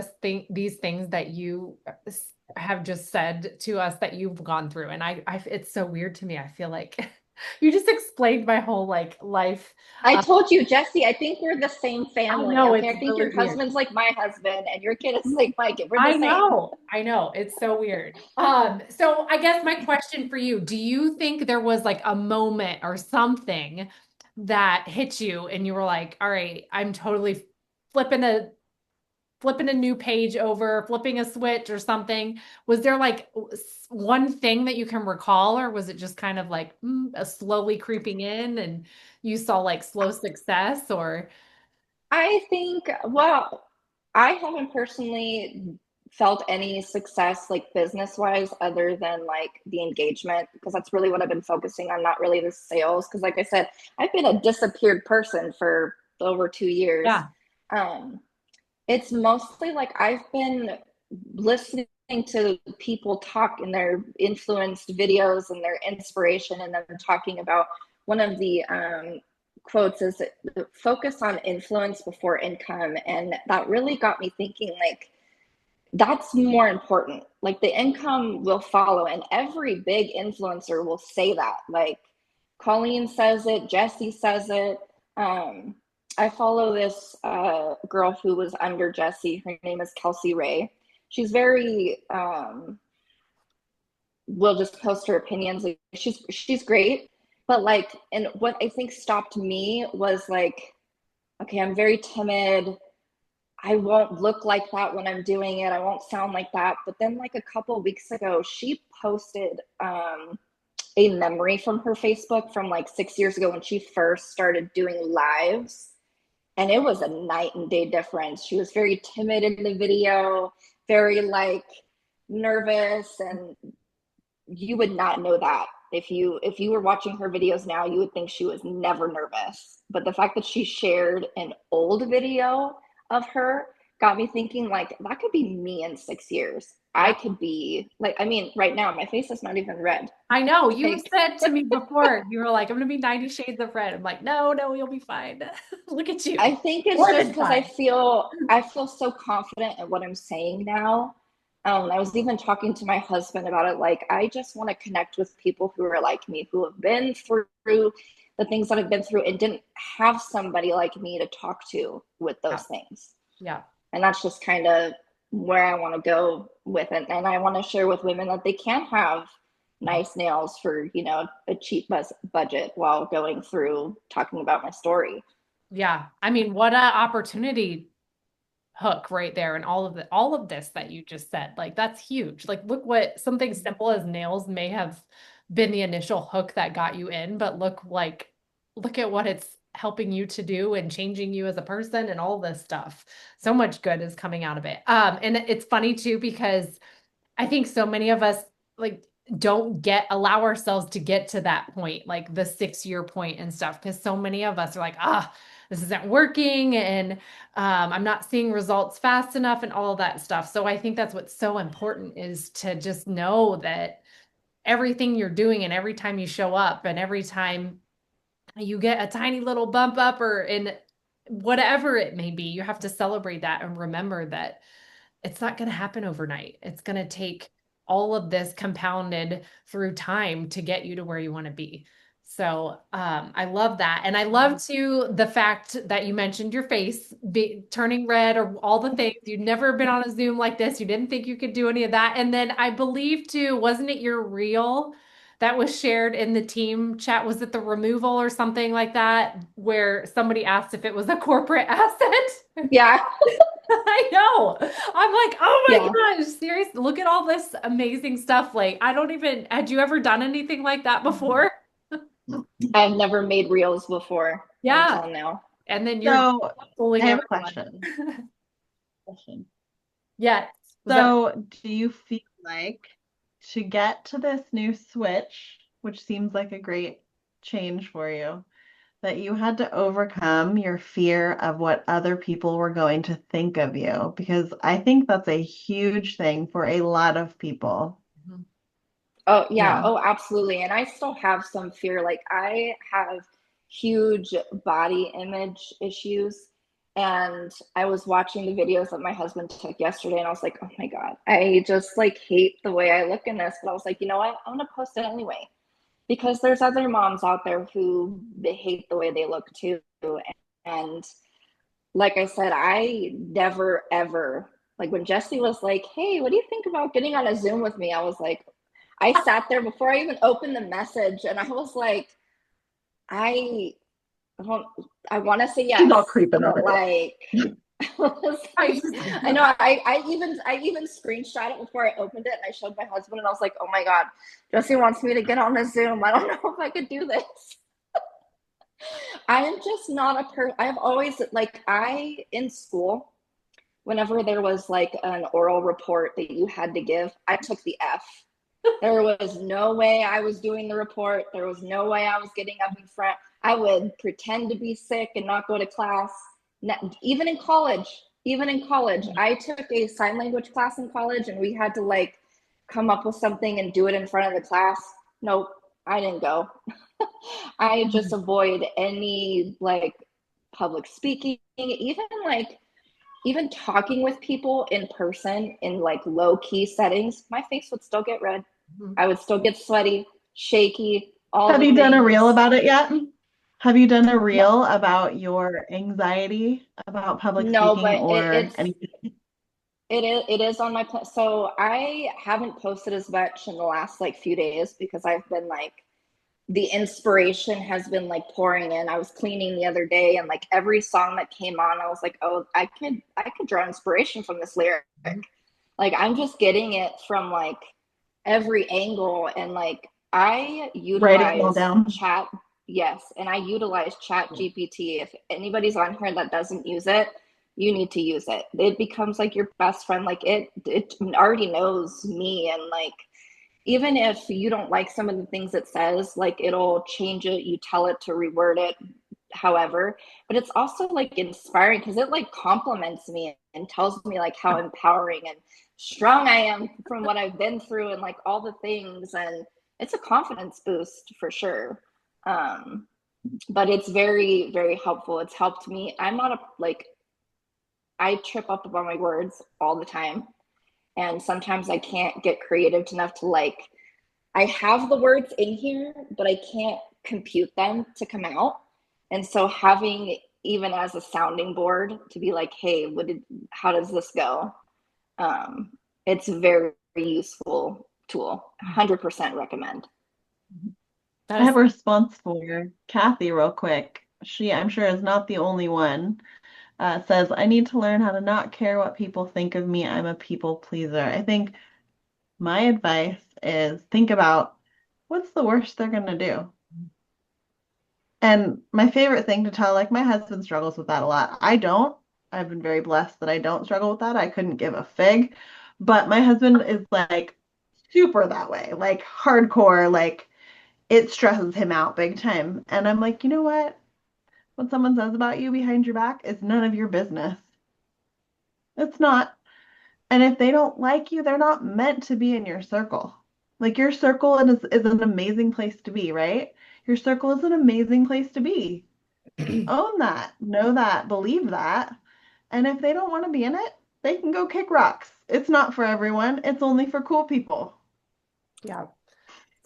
these things that you have just said to us that you've gone through, and it's so weird to me. I feel like you just explained my whole like life. I Uh, told you, Jesse, I think we're the same I family. know Okay. it's I think really your weird. husband's like my husband and your kid is like my kid. We're the same. I know. It's so weird. So I guess my question for you, do you think there was like a moment or something that hit you and you were like, all right, I'm totally flipping a flipping a new page over, flipping a switch or something? Was there like one thing that you can recall, or was it just kind of like a slowly creeping in and you saw like slow success or I think, well, I haven't personally felt any success like business wise other than like the engagement because that's really what I've been focusing on, not really the sales. Because, like I said, I've been a disappeared person for over 2 years. yeah. Um, it's mostly like I've been listening to people talk in their influenced videos and their inspiration, and them talking about one of the quotes is focus on influence before income. And that really got me thinking like, that's more important. Like the income will follow, and every big influencer will say that. Like Colleen says it, Jessie says it. Um, I follow this girl who was under Jessie. Her name is Kelsey Ray. She's very will just post her opinions. Like she's great, but like, and what I think stopped me was like, okay, I'm very timid. I won't look like that when I'm doing it. I won't sound like that. But then, like a couple weeks ago, she posted a memory from her Facebook from like 6 years ago when she first started doing lives. And it was a night and day difference. She was very timid in the video, very like nervous, and you would not know that. If you were watching her videos now, you would think she was never nervous. But the fact that she shared an old video of her got me thinking, like, that could be me in 6 years. I could be like, I mean, right now my face is not even red. I know you Like, said to me before, you were like, I'm gonna be 90 shades of red. I'm like, no, you'll be fine. Look at you. I think it's More just than because fine. I feel so confident in what I'm saying now. I was even talking to my husband about it. Like, I just want to connect with people who are like me, who have been through the things that I've been through and didn't have somebody like me to talk to with those things. Yeah. And that's just kind of where I want to go with it. And I want to share with women that they can have nice nails for, a cheap budget while going through talking about my story. Yeah. I mean, what a opportunity hook right there, and all of this that you just said. Like, that's huge. Like, look, what something simple as nails may have been the initial hook that got you in, but look at what it's helping you to do and changing you as a person and all this stuff. So much good is coming out of it. And it's funny too, because I think so many of us like don't allow ourselves to get to that point, like the 6 year point and stuff, because so many of us are like, this isn't working, and I'm not seeing results fast enough and all of that stuff. So I think that's what's so important, is to just know that everything you're doing and every time you show up and every time you get a tiny little bump up or in whatever it may be, you have to celebrate that and remember that it's not going to happen overnight. It's going to take all of this compounded through time to get you to where you want to be. So I love that. And I love too the fact that you mentioned your face turning red or all the things. You'd never been on a Zoom like this. You didn't think you could do any of that. And then I believe too, wasn't it your reel that was shared in the team chat? Was it the removal or something like that, where somebody asked if it was a corporate asset? Yeah. I know. I'm like, oh my Yeah. gosh, seriously, look at all this amazing stuff. Like, had you ever done anything like that before? I've never made reels before Yeah. until now. And then you're So fooling I have a everyone. question. Yes. So do you feel like, to get to this new switch, which seems like a great change for you, that you had to overcome your fear of what other people were going to think of you? Because I think that's a huge thing for a lot of people. Oh, yeah. Yeah. Oh, absolutely. And I still have some fear. Like, I have huge body image issues. And I was watching the videos that my husband took yesterday, and I was like, oh my God, I just like hate the way I look in this. But I was like, you know what? I'm gonna post it anyway. Because there's other moms out there who they hate the way they look too. And like I said, I never ever, like when Jessie was like, hey, what do you think about getting on a Zoom with me? I was like, I sat there before I even opened the message, and I was like, I don't, I want to say yes. She's all creeping but over like, I know I even screenshot it before I opened it, and I showed my husband, and I was like, oh my God, Jessie wants me to get on a Zoom. I don't know if I could do this. I am just not a person. I've always in school, whenever there was like an oral report that you had to give, I took the F. There was no way I was doing the report. There was no way I was getting up in front. I would pretend to be sick and not go to class. Even in college, I took a sign language class in college, and we had to like come up with something and do it in front of the class. Nope, I didn't go. I just avoid any like public speaking, even like even talking with people in person in like low key settings, my face would still get red. Mhm. I would still get sweaty, shaky, all Have the you done a reel things. about it yet? Have you done a No, reel about your anxiety about public no, speaking but or anything? it is on my plan. So I haven't posted as much in the last like few days because I've been like the inspiration has been like pouring in. I was cleaning the other day and like every song that came on, I was like, oh, I could draw inspiration from this lyric. Like I'm just getting it from like every angle and like I Writing it all utilize down. chat, yes, and I utilize chat GPT. If anybody's on here that doesn't use it, you need to use it. It becomes like your best friend. Like it already knows me and like even if you don't like some of the things it says, like it'll change it, you tell it to reword it, however. But it's also like inspiring because it like compliments me and tells me like how empowering and strong I am from what I've been through and like all the things. And it's a confidence boost for sure. Um, but it's very, very helpful. It's helped me. I'm not a like, I trip up on my words all the time. And sometimes I can't get creative enough to like I have the words in here, but I can't compute them to come out. And so having even as a sounding board to be like, hey, how does this go? Um, it's a very useful tool. 100% recommend. That I is, have a response for Kathy real quick. She, I'm sure, is not the only one. Says, I need to learn how to not care what people think of me. I'm a people pleaser. I think my advice is think about what's the worst they're going to do. And my favorite thing to tell, like my husband struggles with that a lot. I don't. I've been very blessed that I don't struggle with that. I couldn't give a fig. But my husband is like super that way, like hardcore, like it stresses him out big time. And I'm like, you know what someone says about you behind your back is none of your business. It's not. And if they don't like you, they're not meant to be in your circle. Like your circle is an amazing place to be, right? Your circle is an amazing place to be. Own that, know that, believe that. And if they don't want to be in it, they can go kick rocks. It's not for everyone, it's only for cool people. yeah.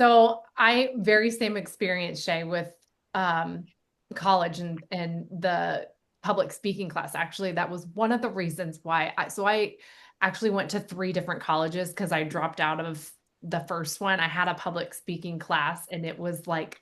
So I very same experience, Shay, with um, college and the public speaking class. Actually, that was one of the reasons why I actually went to three different colleges because I dropped out of the first one. I had a public speaking class and it was like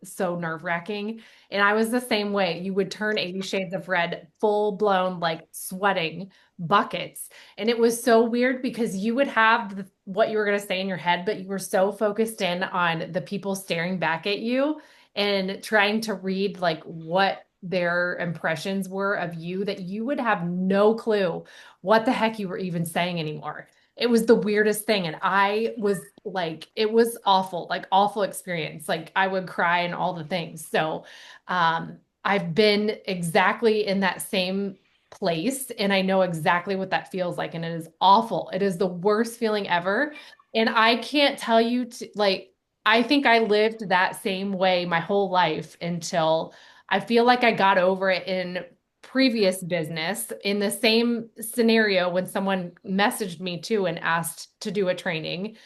so nerve-wracking. And I was the same way. You would turn 80 shades of red, full blown, like sweating buckets. And it was so weird because you would have what you were going to say in your head, but you were so focused in on the people staring back at you and trying to read like what their impressions were of you that you would have no clue what the heck you were even saying anymore. It was the weirdest thing. And I was like, it was awful, like awful experience. Like I would cry and all the things. So I've been exactly in that same place and I know exactly what that feels like. And it is awful. It is the worst feeling ever. And I can't tell you to like, I think I lived that same way my whole life until I feel like I got over it in previous business in the same scenario when someone messaged me too and asked to do a training.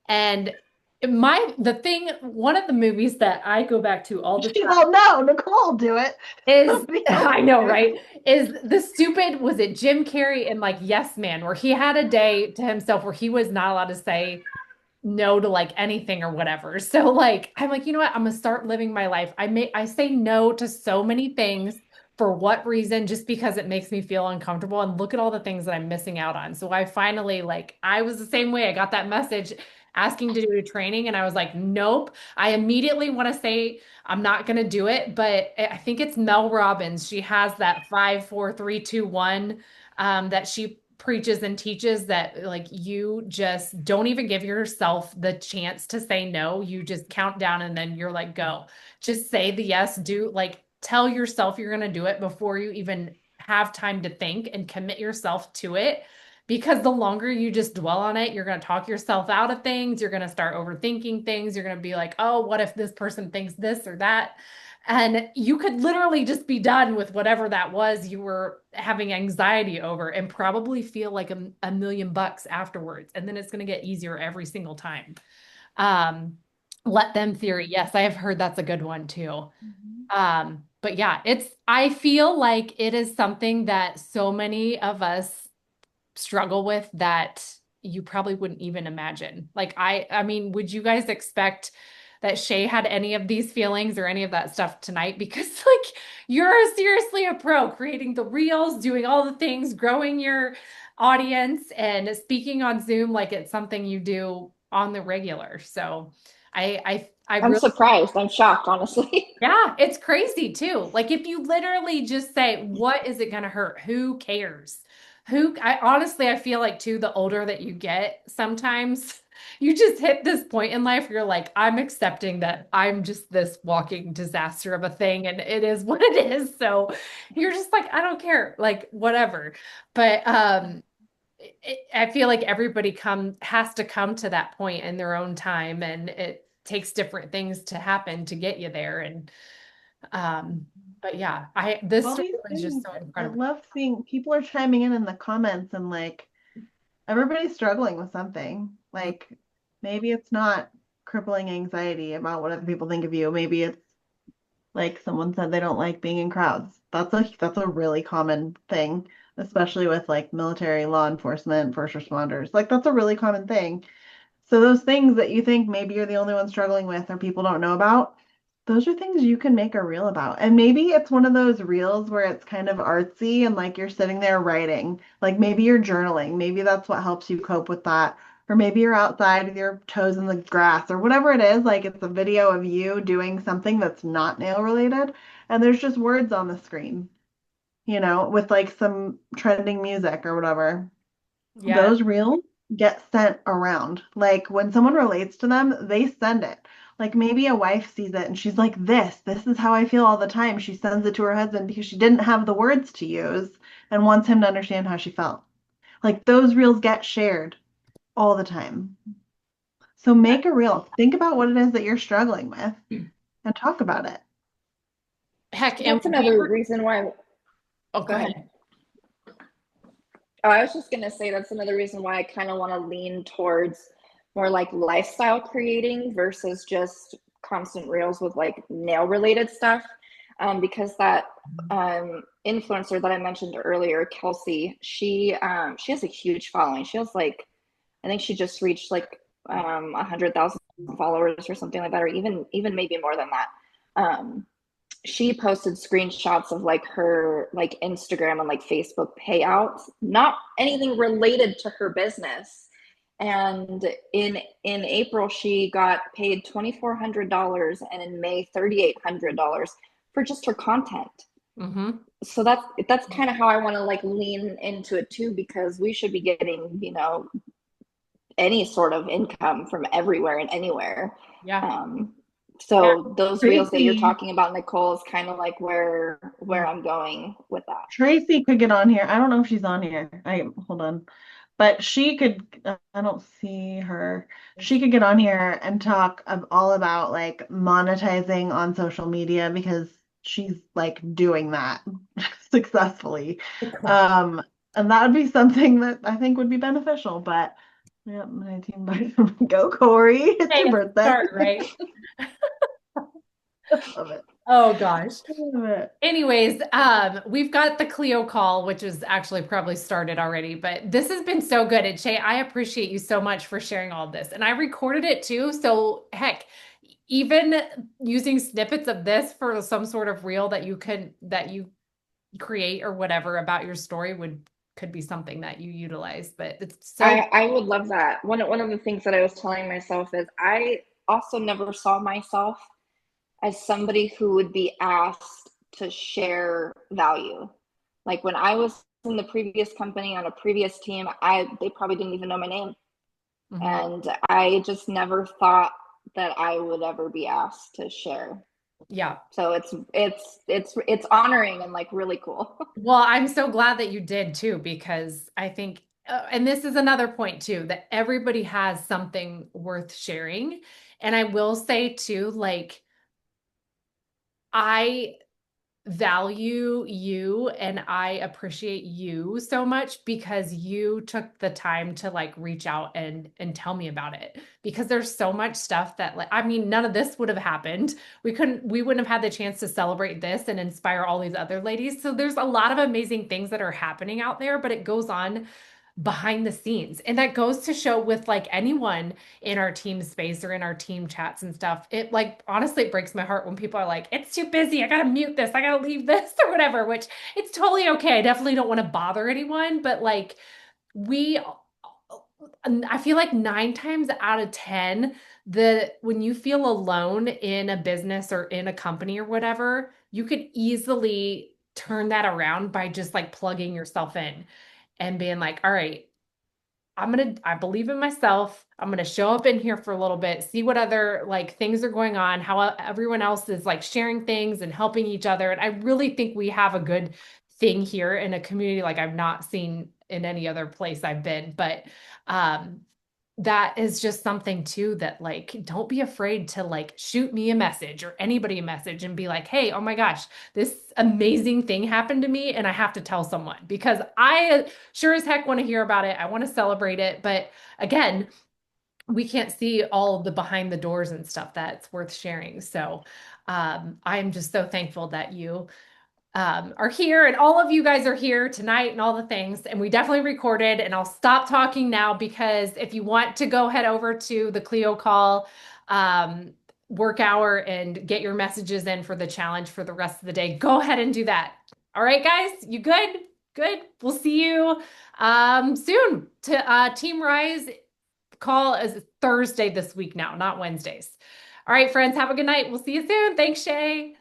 And the thing, one of the movies that I go back to all the She's time all, no, Nicole, do it. is, Somebody else I know, do it. right? Is the stupid, was it Jim Carrey and like Yes Man, where he had a day to himself where he was not allowed to say no to like anything or whatever. So like I'm like, you know what? I'm gonna start living my life. I say no to so many things for what reason? Just because it makes me feel uncomfortable and look at all the things that I'm missing out on. So I finally like I was the same way. I got that message asking to do a training and I was like, nope. I immediately want to say I'm not going to do it, but I think it's Mel Robbins. She has that 5 4 3 2 1 that she preaches and teaches that like you just don't even give yourself the chance to say no. You just count down and then you're like, go. Just say the yes, do like tell yourself you're going to do it before you even have time to think and commit yourself to it. because the longer you just dwell on it, you're going to talk yourself out of things. You're going to start overthinking things. You're going to be like, oh, what if this person thinks this or that? And you could literally just be done with whatever that was you were having anxiety over and probably feel like a million bucks afterwards. And then it's going to get easier every single time. Um, Let them theory. Yes, I have heard that's a good one too. But yeah, I feel like it is something that so many of us struggle with that you probably wouldn't even imagine. Like I mean, would you guys expect that Shay had any of these feelings or any of that stuff tonight? Because like you're seriously a pro creating the reels, doing all the things, growing your audience and speaking on Zoom like it's something you do on the regular. So I I'm really surprised. I'm shocked, honestly. yeah, it's crazy too. Like if you literally just say, what is it going to hurt? Who cares? I honestly, I feel like too, the older that you get, sometimes you just hit this point in life, you're like, I'm accepting that I'm just this walking disaster of a thing and it is what it is. So you're just like, I don't care, like whatever. But I feel like everybody has to come to that point in their own time, and it takes different things to happen to get you there. And um, but yeah, this All story these was just things, so I incredible. love seeing people are chiming in the comments and like everybody's struggling with something. Like maybe it's not crippling anxiety about what other people think of you. Maybe it's like someone said they don't like being in crowds. That's a really common thing, especially with like military, law enforcement, first responders. Like that's a really common thing. So those things that you think maybe you're the only one struggling with or people don't know about, those are things you can make a reel about. And maybe it's one of those reels where it's kind of artsy and like you're sitting there writing. Like maybe you're journaling. Maybe that's what helps you cope with that. Or maybe you're outside with your toes in the grass or whatever it is. Like it's a video of you doing something that's not nail related. And there's just words on the screen, with like some trending music or whatever. Yes. Those reels get sent around. Like when someone relates to them, they send it. Like maybe a wife sees it and she's like, this is how I feel all the time. She sends it to her husband because she didn't have the words to use and wants him to understand how she felt. Like those reels get shared all the time. So make a reel. Think about what it is that you're struggling with and talk about it. Heck, and That's another reason why. oh, Go go ahead. ahead. Oh, I was just gonna say that's another reason why I kind of want to lean towards more like lifestyle creating versus just constant reels with like nail related stuff. Because that influencer that I mentioned earlier, Kelsey, she has a huge following. She has like, I think she just reached like 100,000 followers or something like that, or even maybe more than that. She posted screenshots of like her like Instagram and like Facebook payouts, not anything related to her business. And in April, she got paid $2,400, and in May, $3,800 for just her content. Mm-hmm. So that's kind of how I want to like lean into it too, because we should be getting, any sort of income from everywhere and anywhere. Yeah. Yeah. So those reels that you're Tracy, talking about, Nicole, is kind of like where I'm going with that. Tracy could get on here. I don't know if she's on here. Hold on. But she could, I don't see her. She could get on here and talk all about like monetizing on social media because she's like doing that successfully. Um, and that would be something that I think would be beneficial. But yeah, 19 by go Corey. It's Hey, your it's a birthday. start, right? Love it. Oh gosh. Love it. Anyways, we've got the Clio call, which is actually probably started already, but this has been so good. And Shay, I appreciate you so much for sharing all of this. And I recorded it too. So heck, even using snippets of this for some sort of reel that you create or whatever about your story could be something that you utilize. But it's so I would love that. One of the things that I was telling myself is I also never saw myself as somebody who would be asked to share value. Like when I was in the previous company on a previous team, they probably didn't even know my name. mhm. And I just never thought that I would ever be asked to share. Yeah. So it's honoring and like really cool. Well, I'm so glad that you did too, because I think and this is another point too, that everybody has something worth sharing. And I will say too, like, I value you and I appreciate you so much because you took the time to like reach out and tell me about it, because there's so much stuff that, like, I mean, none of this would have happened. We wouldn't have had the chance to celebrate this and inspire all these other ladies. So there's a lot of amazing things that are happening out there, but it goes on behind the scenes. And that goes to show with like anyone in our team space or in our team chats and stuff. It, like, honestly, it breaks my heart when people are like, it's too busy. I gotta mute this. I gotta leave this or whatever, which it's totally okay. I definitely don't want to bother anyone, but like, we, I feel like 9 times out of 10, when you feel alone in a business or in a company or whatever, you could easily turn that around by just like plugging yourself in and being like, all right, I believe in myself. I'm gonna show up in here for a little bit, see what other like things are going on, how everyone else is like sharing things and helping each other. And I really think we have a good thing here in a community like I've not seen in any other place I've been. But um that is just something too that, like, don't be afraid to like shoot me a message or anybody a message and be like, hey, oh my gosh, this amazing thing happened to me and I have to tell someone, because I sure as heck want to hear about it. I want to celebrate it. But again, we can't see all of the behind the doors and stuff that's worth sharing. So I'm just so thankful that you are here and all of you guys are here tonight and all the things. And we definitely recorded, and I'll stop talking now, because if you want to go head over to the Clio Call work hour and get your messages in for the challenge for the rest of the day, go ahead and do that. All right, guys, you good? Good. We'll see you soon. To Team Rise call is Thursday this week now, not Wednesdays. All right, friends, have a good night. We'll see you soon. Thanks, Shay.